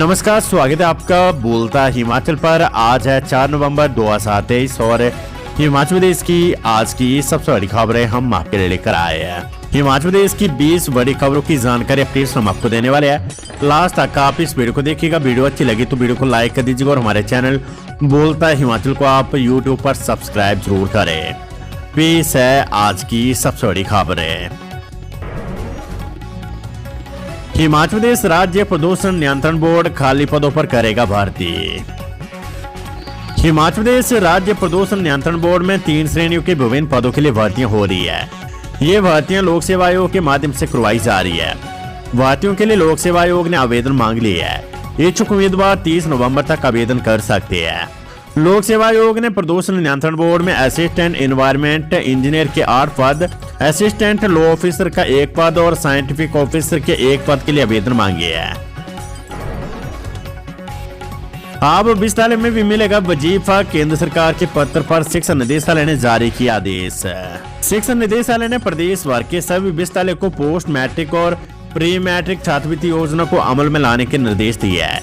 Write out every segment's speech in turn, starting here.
नमस्कार, स्वागत है आपका बोलता हिमाचल पर। आज है 4 नवंबर 2023 और हिमाचल प्रदेश की आज की सबसे बड़ी खबरें हम आपके लिए लेकर आए हैं। हिमाचल प्रदेश की 20 बड़ी खबरों की जानकारी अपडेट्स हम आपको देने वाले हैं। लास्ट तक आप इस वीडियो को देखिएगा। वीडियो अच्छी लगी तो वीडियो को लाइक कर दीजिएगा और हमारे चैनल बोलता हिमाचल को आप यूट्यूब पर सब्सक्राइब जरूर करें। पेश है आज की सबसे बड़ी खबरें। हिमाचल प्रदेश राज्य प्रदूषण नियंत्रण बोर्ड खाली पदों पर करेगा भर्ती। हिमाचल प्रदेश राज्य प्रदूषण नियंत्रण बोर्ड में 3 श्रेणियों के विभिन्न पदों के लिए भर्तियां हो रही है। ये भर्तियां लोक सेवा आयोग के माध्यम से करवाई जा रही है। भर्तियों के लिए लोक सेवा आयोग ने आवेदन मांग लिया है। इच्छुक उम्मीदवार 30 नवंबर तक आवेदन कर सकते हैं। लोक सेवा आयोग ने प्रदूषण नियंत्रण बोर्ड में असिस्टेंट एनवायरमेंट इंजीनियर के 8 पद, असिस्टेंट लॉ ऑफिसर का 1 पद और साइंटिफिक ऑफिसर के 1 पद के लिए आवेदन मांगे हैं। अब विस्तार में भी मिलेगा वजीफा। केंद्र सरकार के पत्र पर शिक्षा निदेशालय ने जारी किया आदेश। शिक्षा निदेशालय ने प्रदेश भर के सभी विद्यालय को पोस्ट मैट्रिक और प्री मैट्रिक छात्रवृत्ति योजना को अमल में लाने के निर्देश दिए हैं।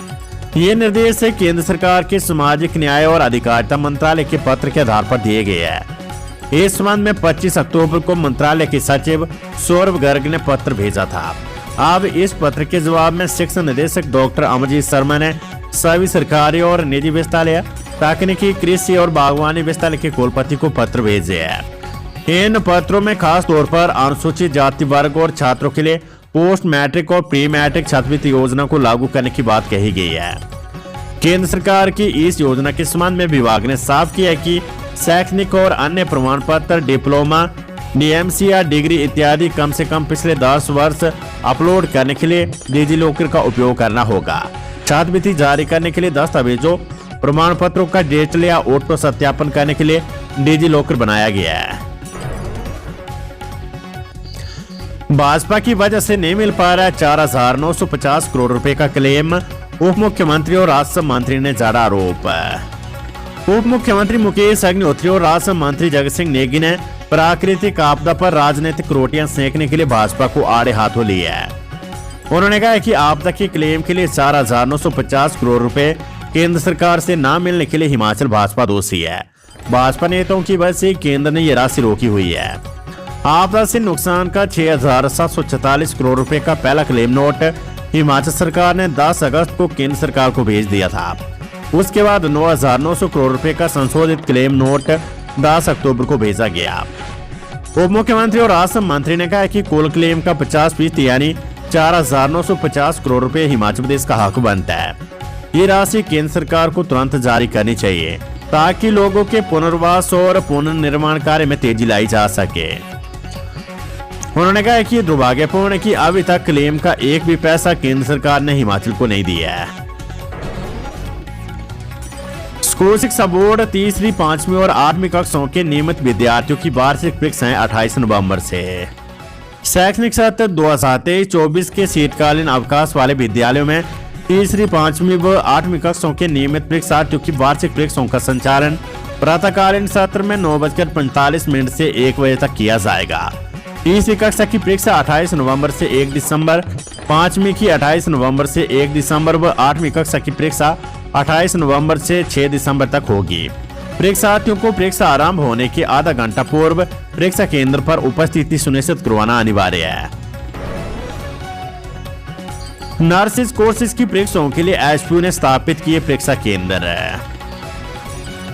ये निर्देश केंद्र सरकार के सामाजिक न्याय और अधिकारिता मंत्रालय के पत्र के आधार पर दिए गए हैं। इस संबंध में 25 अक्टूबर को मंत्रालय के सचिव सौरभ गर्ग ने पत्र भेजा था। अब इस पत्र के जवाब में शिक्षा निदेशक डॉक्टर अमरजीत शर्मा ने सभी सरकारी और निजी विद्यालय, तकनीकी, कृषि और बागवानी विद्यालय के कुलपति को पत्र भेजे हैं। इन पत्रों में खास तौर पर अनुसूचित जाति वर्ग और छात्रों के लिए पोस्ट मैट्रिक और प्री मैट्रिक छात्रवृत्ति योजना को लागू करने की बात कही गई है। केंद्र सरकार की इस योजना के संबंध में विभाग ने साफ किया कि शैक्षणिक और अन्य प्रमाण पत्र, डिप्लोमा, डीएमसी या डिग्री इत्यादि कम से कम पिछले 10 वर्ष अपलोड करने के लिए डिजिलॉकर का उपयोग करना होगा। छात्रवृत्ति जारी करने के लिए दस्तावेजों, प्रमाण पत्रों का डिजिटल या ऑटो सत्यापन करने के लिए डिजिलॉकर बनाया गया है। भाजपा की वजह से नहीं मिल पा रहा है 4,950 करोड़ रुपए का क्लेम। उप मुख्यमंत्री और राजस्व मंत्री ने जड़ा आरोप। उप मुख्यमंत्री मुकेश अग्निहोत्री और राजस्व मंत्री जगत सिंह नेगी ने प्राकृतिक आपदा पर राजनीतिक रोटियां सेकने के लिए भाजपा को आड़े हाथों लिया है। उन्होंने कहा कि आपदा के क्लेम के लिए 4,950 करोड़ रुपए केंद्र सरकार से न मिलने के लिए हिमाचल भाजपा दोषी है। भाजपा नेताओं की वजह से केंद्र ने यह राशि रोकी हुई है। आपदा से नुकसान का 6,744 करोड़ रुपए का पहला क्लेम नोट हिमाचल सरकार ने 10 अगस्त को केंद्र सरकार को भेज दिया था। उसके बाद 9,900 करोड़ रुपए का संशोधित क्लेम नोट 10 अक्टूबर को भेजा गया। उप मुख्यमंत्री और राजस्व मंत्री ने कहा कि कुल क्लेम का 50% यानी 4,950 करोड़ रुपए हिमाचल प्रदेश का हक बनता है। ये राशि केंद्र सरकार को तुरंत जारी करनी चाहिए ताकि लोगों के पुनर्वास और पुनर्निर्माण कार्य में तेजी लाई जा सके। उन्होंने कहा कि दुर्भाग्यपूर्ण है कि अभी तक क्लेम का एक भी पैसा केंद्र सरकार ने हिमाचल को नहीं दिया है। स्कूल शिक्षा बोर्ड 3वीं, 5वीं और 8वीं कक्षाओं के नियमित विद्यार्थियों की वार्षिक परीक्षाएं 28 नवंबर से। शैक्षणिक सत्र 2023-24 के शीतकालीन अवकाश वाले विद्यालयों में 3वीं, 5वीं व 8वीं कक्षाओं के नियमित परीक्षार्थियों की वार्षिक परीक्षाओं का संचालन प्रातःकालीन सत्र में 9:45 से 1 बजे तक किया जाएगा। 30वीं कक्षा की परीक्षा 28 नवंबर से 1 दिसंबर, 5वीं की 28 नवंबर से 1 दिसंबर व 8वीं कक्षा की परीक्षा 28 नवंबर से 6 दिसंबर तक होगी। परीक्षार्थियों को परीक्षा आरंभ होने के आधा घंटा पूर्व परीक्षा केंद्र पर उपस्थिति सुनिश्चित करवाना अनिवार्य है। नर्सिंग कोर्सेज की परीक्षाओं के लिए एचपीयू ने स्थापित किए परीक्षा केंद्र।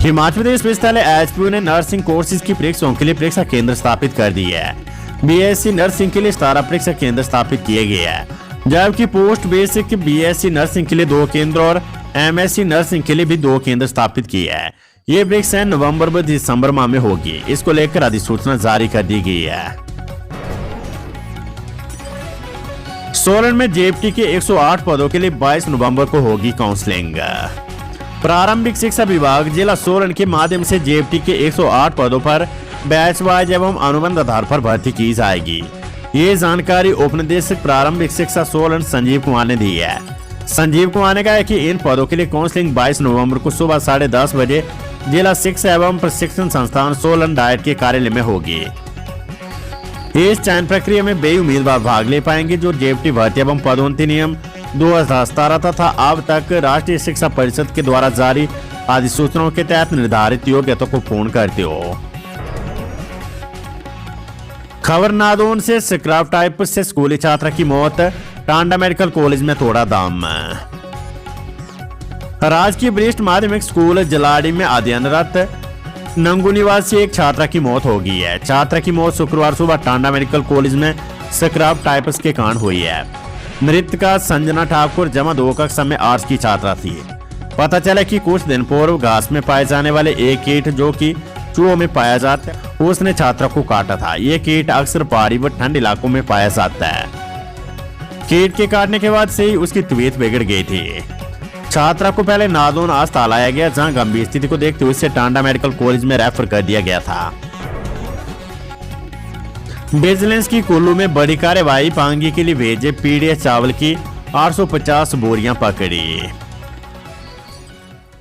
हिमाचल प्रदेश विद्यालय एचपीयू ने नर्सिंग कोर्सेज की परीक्षाओं के लिए परीक्षा केंद्र स्थापित कर दी है। बीएससी नर्सिंग के लिए 17 परीक्षा केंद्र स्थापित किए गए हैं, जबकि पोस्ट बेसिक बीएससी नर्सिंग के लिए 2 केंद्र और एमएससी नर्सिंग के लिए भी 2 केंद्र स्थापित किए हैं। ये परीक्षाएं नवंबर व दिसंबर माह में होगी। इसको लेकर अधिसूचना जारी कर दी गई है। सोलन में जेपटी के 108 पदों के लिए 22 नवंबर को होगी काउंसलिंग। प्रारंभिक शिक्षा विभाग जिला सोलन के माध्यम से जेपटी के 108 पदों पर बैच वाइज एवं अनुबंध आधार पर भर्ती की जाएगी। ये जानकारी उपनिदेशक प्रारंभिक शिक्षा सोलन संजीव कुमार ने दी है। संजीव कुमार ने कहा कि इन पदों के लिए काउंसलिंग 22 नवंबर को सुबह 10:30 बजे जिला शिक्षा एवं प्रशिक्षण संस्थान सोलन डाइट के कार्यालय में होगी। इस चयन प्रक्रिया में वे उम्मीदवार भाग ले पाएंगे जो जेपटी भर्ती एवं पदोन्नति नियम 2017 तथा अब तक राष्ट्रीय शिक्षा परिषद के द्वारा जारी अधिसूचनाओं के तहत निर्धारित योग्यता को पूर्ण करते हो। खबर नादौन से स्क्रैप टाइप से स्कूली छात्रा की मौत, टांडा मेडिकल कॉलेज में तोड़ा दम। राजकीय वरिष्ठ माध्यमिक स्कूल जलाड़ी में अध्ययनरत नंगू निवासी एक छात्रा की मौत हो गई है। छात्रा की मौत शुक्रवार सुबह टांडा मेडिकल कॉलेज में स्क्रैप टाइप्स के कारण हुई है। मृतका संजना ठाकुर जमा 2 कक्षा में आर्ट्स की छात्रा थी। पता चला कि कुछ दिन पूर्व घास में पाए जाने वाले एक कीट जो कि चूहों में पाया जाता है, उसने छात्रा को काटा था। ये कीट अक्सर पहाड़ी व ठंड इलाकों में पाया जाता है। कीट के काटने के बाद से ही उसकी तबीयत बिगड़ गई थी। छात्रा को पहले नादौन अस्पताल लाया गया, जहां गंभीर स्थिति को देखते हुए उसे टांडा मेडिकल कॉलेज में रेफर कर दिया गया था। विजिलेंस की कुल्लू में बड़ी कार्रवाई, पांगी के लिए भेजे पीडीएस चावल की 850 बोरियां पकड़ी।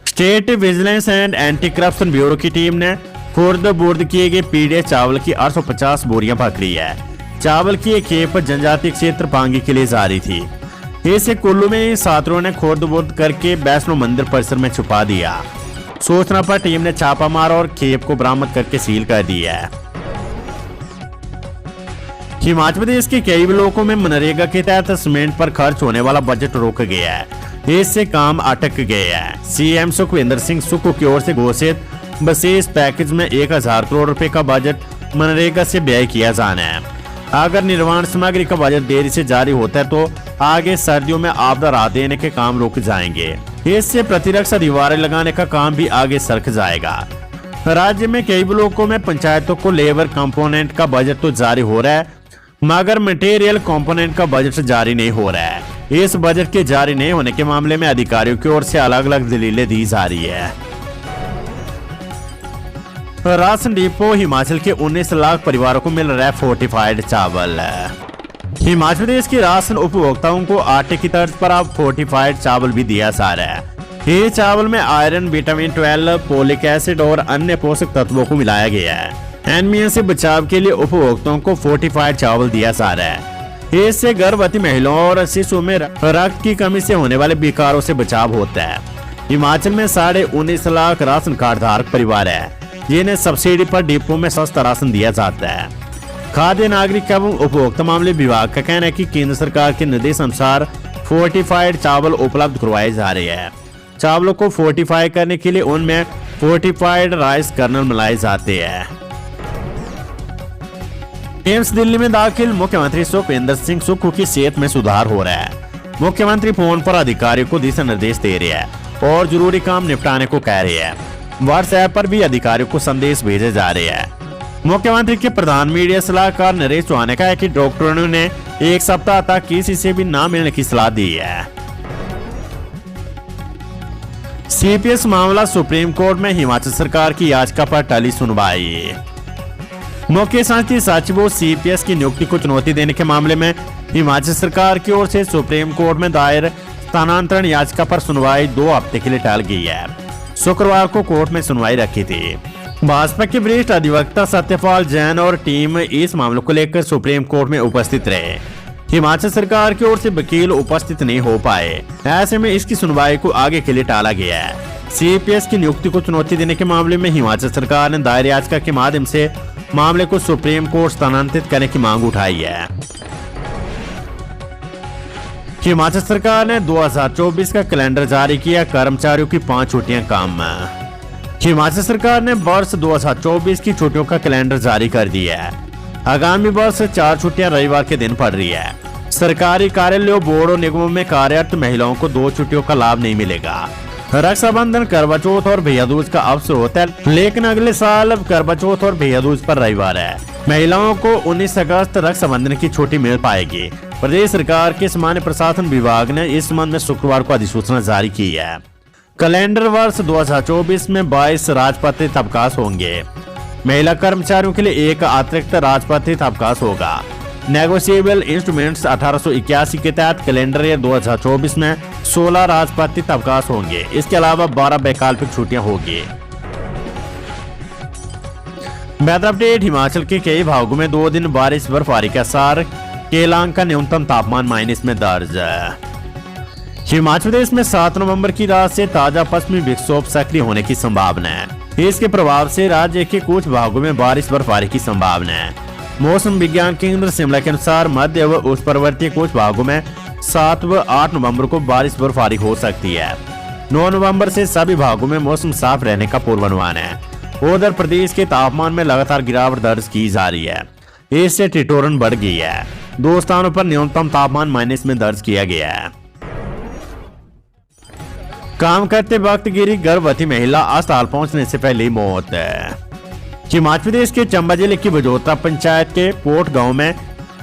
State vigilance and anti corruption bureau की टीम ने खुर्द बुर्द किए गए पीडीएस चावल की 850 बोरियां पकड़ी है। चावल की एक खेप जनजातीय क्षेत्र पांगी के लिए जारी थी। इसे कुल्लू में छात्रों ने खुर्द बुर्द करके वैष्णो मंदिर परिसर में छुपा दिया। सूचना पर टीम ने छापा मारा और खेप को बरामद करके सील कर दिया है। हिमाचल प्रदेश के कई ब्लॉकों में मनरेगा के तहत सीमेंट पर खर्च होने वाला बजट रोक गया है। इससे काम अटक गया है। सीएम सुखविंदर सिंह सुक्खू की ओर से घोषित विशेष पैकेज में 1000 करोड़ रुपए का बजट मनरेगा से व्यय किया जाना है। अगर निर्माण सामग्री का बजट देरी से जारी होता है तो आगे सर्दियों में आपदा राहत देने के काम रुक जाएंगे। इससे प्रतिरक्षा दीवारें लगाने का काम भी आगे सरक जाएगा। राज्य में कई ब्लॉकों में पंचायतों को लेबर कंपोनेंट का बजट तो जारी हो रहा है, मगर मटेरियल कंपोनेंट का बजट जारी नहीं हो रहा है। इस बजट के जारी नहीं होने के मामले में अधिकारियों की ओर से अलग अलग दलीलें दी जा रही है। राशन डिपो हिमाचल के 19 लाख परिवारों को मिल रहा है फोर्टिफाइड चावल। हिमाचल प्रदेश के राशन उपभोक्ताओं को आटे की तर्ज पर अब फोर्टिफाइड चावल भी दिया जा रहा है। ये चावल में आयरन, विटामिन 12, फोलिक एसिड और अन्य पोषक तत्वों को मिलाया गया है। एनीमिया से बचाव के लिए उपभोक्ताओं को फोर्टिफाइड चावल दिया जा रहा है। इससे गर्भवती महिलाओं और शिशुओं में रक्त की कमी से होने वाले विकारों से बचाव होता है। हिमाचल में 19.5 लाख राशन कार्ड धारक परिवार है, जिन्हें सब्सिडी पर डिपो में सस्ता राशन दिया जाता है। खाद्य नागरिक एवं उपभोक्ता मामले विभाग का कहना है कि केंद्र सरकार के निर्देश अनुसार फोर्टिफाइड चावल उपलब्ध करवाए जा रहे हैं। चावलों को फोर्टिफाई करने के लिए उनमें फोर्टिफाइड राइस कर्नल मिलाए जाते हैं। एम्स दिल्ली में दाखिल मुख्यमंत्री सुखविंदर सिंह सुक्खू की सेहत में सुधार हो रहा है। मुख्यमंत्री फोन पर अधिकारियों को दिशा निर्देश दे रहे हैं और जरूरी काम निपटाने को कह रहे हैं। व्हाट्सएप पर भी अधिकारियों को संदेश भेजे जा रहे हैं। मुख्यमंत्री के प्रधान मीडिया सलाहकार नरेश चौहान ने कहा है कि डॉक्टरों ने 1 सप्ताह तक किसी से भी ना मिलने की सलाह दी है। सीपीएस मामला सुप्रीम कोर्ट में, हिमाचल सरकार की याचिका पर टली सुनवाई। मुख्य शांति सचिव सीपीएस की नियुक्ति को चुनौती देने के मामले में हिमाचल सरकार की ओर से सुप्रीम कोर्ट में दायर स्थानांतरण याचिका पर सुनवाई 2 हफ्ते के लिए टल गई है। शुक्रवार को कोर्ट में सुनवाई रखी थी। भाजपा के वरिष्ठ अधिवक्ता सत्यपाल जैन और टीम इस मामले को लेकर सुप्रीम कोर्ट में उपस्थित रहे। हिमाचल सरकार की ओर से वकील उपस्थित नहीं हो पाए। ऐसे में इसकी सुनवाई को आगे के लिए टाला गया है। सीपीएस की नियुक्ति को चुनौती देने के मामले में हिमाचल सरकार ने दायर याचिका के माध्यम से मामले को सुप्रीम कोर्ट स्थानांतरित करने की मांग उठाई है। हिमाचल सरकार ने 2024 का कैलेंडर जारी किया, कर्मचारियों की 5 छुट्टियां कम। हिमाचल सरकार ने वर्ष 2024 की छुट्टियों का कैलेंडर जारी कर दिया है। आगामी वर्ष 4 छुट्टियां रविवार के दिन पड़ रही है। सरकारी कार्यालयों, बोर्ड और निगमों में कार्यरत महिलाओं को 2 छुट्टियों का लाभ नहीं मिलेगा। रक्षाबंधन, करवा चौथ और भैया दूज का अवसर होता है, लेकिन अगले साल करवा चौथ और भैया दूज पर रविवार है। महिलाओं को 19 अगस्त रक्षाबंधन की छुट्टी मिल पाएगी। प्रदेश सरकार के सामान्य प्रशासन विभाग ने इस संबंध में शुक्रवार को अधिसूचना जारी की है। कैलेंडर वर्ष 2024 में 22 राजपत्रित अवकाश होंगे। महिला कर्मचारियों के लिए एक अतिरिक्त राजपत्रित अवकाश होगा। नेगोशिएबल इंस्ट्रूमेंट्स 1881 के तहत कैलेंडर ईयर 2024 में 16 राजपत्रित अवकाश होंगे। इसके अलावा 12 वैकल्पिक छुट्टियां होगी। Weather update. हिमाचल के कई भागों में 2 दिन बारिश बर्फबारी के साथ केलांग का न्यूनतम तापमान माइनस में दर्ज। हिमाचल प्रदेश में 7 नवंबर की रात से ताजा पश्चिमी विक्षोभ सक्रिय होने की संभावना है। इसके प्रभाव से राज्य के कुछ भागों में बारिश बर्फबारी की संभावना है। मौसम विज्ञान केंद्र शिमला के अनुसार मध्य व उस पर्वतीय कुछ भागों में 7 व 8 नवंबर को बारिश बर्फबारी हो सकती है। 9 नवंबर से सभी भागों में मौसम साफ रहने का पूर्वानुमान है। उधर प्रदेश के तापमान में लगातार गिरावट दर्ज की जा रही है। इससे ठिठुरन बढ़ गई है। 2 स्थानों पर न्यूनतम तापमान माइनस में दर्ज किया गया है। काम करते वक्त गिरी गर्भवती महिला अस्पताल पहुंचने से पहले मौत। हिमाचल प्रदेश के चंबा जिले की बजोतरा पंचायत के पोट गांव में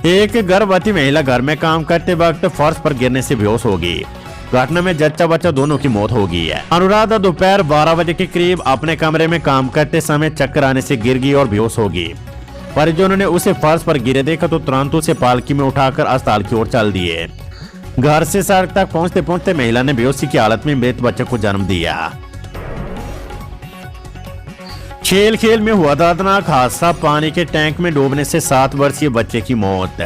एक गर्भवती महिला घर में काम करते वक्त फर्श पर गिरने से बेहोश हो गई। घटना में जच्चा बच्चा दोनों की मौत हो गई है। अनुराधा दोपहर 12 बजे के करीब अपने कमरे में काम करते समय चक्कर आने से गिर गई और बेहोश हो गई। परिजनों ने उसे फर्श पर गिरे देखा तो तुरंत उसे पालकी में उठाकर अस्पताल की ओर चल दिए। घर से सड़क तक पहुंचते पहुंचते महिला ने बेहोशी की हालत में मृत बच्चे को जन्म दिया। खेल खेल में हुआ दर्दनाक हादसा, पानी के टैंक में डूबने से 7 वर्षीय बच्चे की मौत।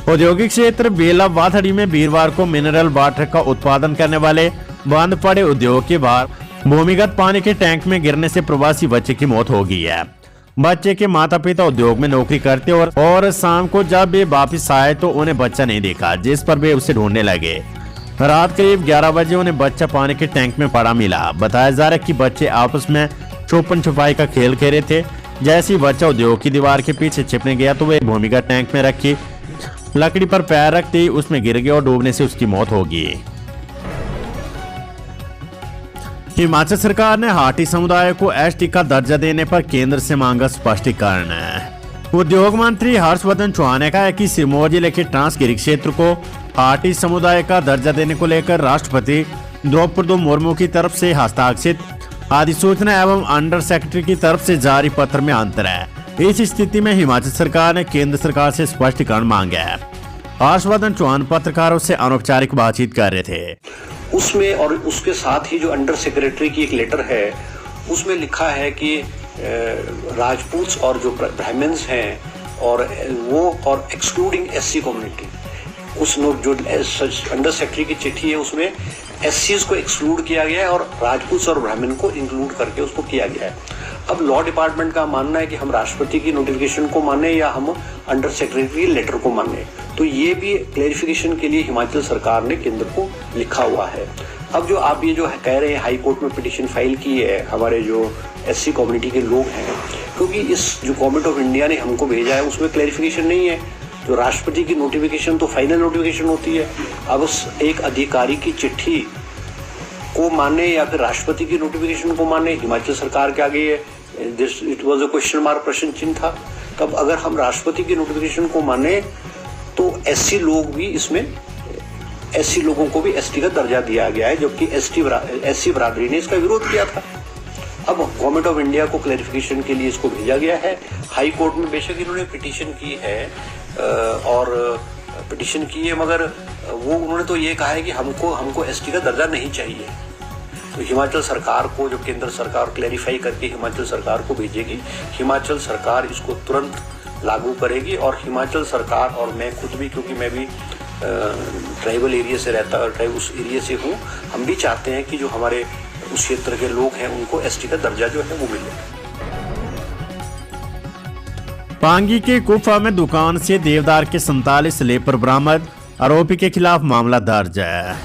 औद्योगिक क्षेत्र बेला वाथड़ी में वीरवार को मिनरल वाटर का उत्पादन करने वाले बंद पड़े उद्योग के बाहर भूमिगत पानी के टैंक में गिरने से प्रवासी बच्चे की मौत हो गई है। बच्चे के माता पिता उद्योग में नौकरी करते और शाम को जब वे वापिस आए तो उन्हें बच्चा नहीं देखा, जिस पर वे उसे ढूंढने लगे। रात करीब 11 बजे उन्हें बच्चा पानी के टैंक में पड़ा मिला। बताया जा रहा है कि बच्चे आपस में छुपन छुपाई का खेल खेल रहे थे। जैसे ही बच्चा उद्योग की दीवार के पीछे छिपने गया तो वे भूमिगत टैंक में रखी लकड़ी पर पैर रखते ही उसमें गिर गया और डूबने से उसकी मौत हो गई। हिमाचल सरकार ने हाटी समुदाय को एसटी का दर्जा देने पर केंद्र से मांगा स्पष्टीकरण। उद्योग मंत्री हर्षवर्धन चौहान ने कहा है कि सिरमौर जिले के ट्रांसगिरी क्षेत्र को हाटी समुदाय का दर्जा देने को लेकर राष्ट्रपति द्रौपदी मुर्मू की तरफ से हस्ताक्षरित अधिसूचना एवं अंडर सेक्रेटरी की तरफ से जारी पत्र में अंतर है। इस स्थिति में हिमाचल सरकार ने केंद्र सरकार से स्पष्टीकरण मांगा है। हर्षवर्धन चौहान पत्रकारों से अनौपचारिक बातचीत कर रहे थे। उसमें और उसके साथ ही जो अंडर सेक्रेटरी की एक लेटर है उसमें लिखा है कि राजपूत और जो ब्राह्मण्स हैं और वो और एक्सक्लूडिंग एससी कम्युनिटी, उस नोट जो अंडर सेक्रेटरी की चिट्ठी है उसमें एससीज को एक्सक्लूड किया गया है और राजपूत और ब्राह्मण को इंक्लूड करके उसको किया गया है। अब लॉ डिपार्टमेंट का मानना है कि हम राष्ट्रपति की नोटिफिकेशन को माने या हम अंडर सेक्रेटरी लेटर को माने। तो ये भी क्लैरिफिकेशन के लिए हिमाचल सरकार ने केंद्र को लिखा हुआ है। अब जो आप ये जो कह रहे हैं हाई कोर्ट में पिटीशन फाइल की है हमारे जो एससी कम्युनिटी के लोग हैं, क्योंकि इस जो गवर्नमेंट ऑफ इंडिया ने हमको भेजा है उसमें क्लैरिफिकेशन नहीं है। जो राष्ट्रपति की नोटिफिकेशन तो फाइनल नोटिफिकेशन होती है। अब उस एक अधिकारी की चिट्ठी को माने या फिर राष्ट्रपति की नोटिफिकेशन को माने, हिमाचल सरकार के आगे it was a question mark, प्रश्न चिन्ह था। तब अगर हम राष्ट्रपति की नोटिफिकेशन को माने तो एससी लोग भी इसमें एससी लोगों को भी एसटी का दर्जा दिया गया है, जबकि एससी बरादरी ने इसका विरोध किया था। अब गवर्नमेंट ऑफ इंडिया को क्लैरिफिकेशन के लिए इसको भेजा गया है। हाई कोर्ट में बेशक इन्होंने पिटीशन की है मगर वो उन्होंने तो ये कहा है कि हमको एसटी का दर्जा नहीं चाहिए। तो हिमाचल सरकार को जो केंद्र सरकार क्लैरिफाई करके हिमाचल सरकार को भेजेगी, हिमाचल सरकार इसको तुरंत लागू करेगी। और हिमाचल सरकार और मैं खुद भी, क्योंकि मैं भी ट्राइबल एरिया से उस एरिया से हूँ, हम भी चाहते हैं कि जो हमारे उस क्षेत्र के लोग हैं उनको एसटी का दर्जा जो है वो मिले। पांगी के कुफा में दुकान से देवदार के 47 स्लेपर बरामद, आरोपी के खिलाफ मामला दर्ज है।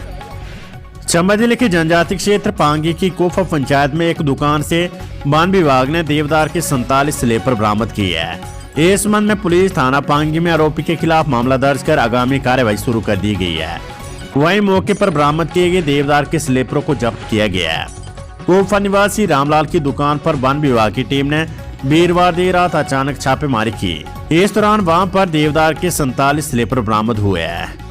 चंबा जिले के जनजातीय क्षेत्र पांगी की कुफा पंचायत में एक दुकान से वन विभाग ने देवदार के 47 स्लेपर बरामद की है। इस संबंध में पुलिस थाना पांगी में आरोपी के खिलाफ मामला दर्ज कर आगामी कार्यवाही शुरू कर दी गई है। वहीं मौके पर बरामद किए गए देवदार के स्लेपरों को जब्त किया गया है। कुफा निवासी रामलाल की दुकान पर वन विभाग की टीम ने वीरवार देर रात अचानक छापेमारी की। इस दौरान वहां पर देवदार के 47 स्लेपर बरामद हुए हैं।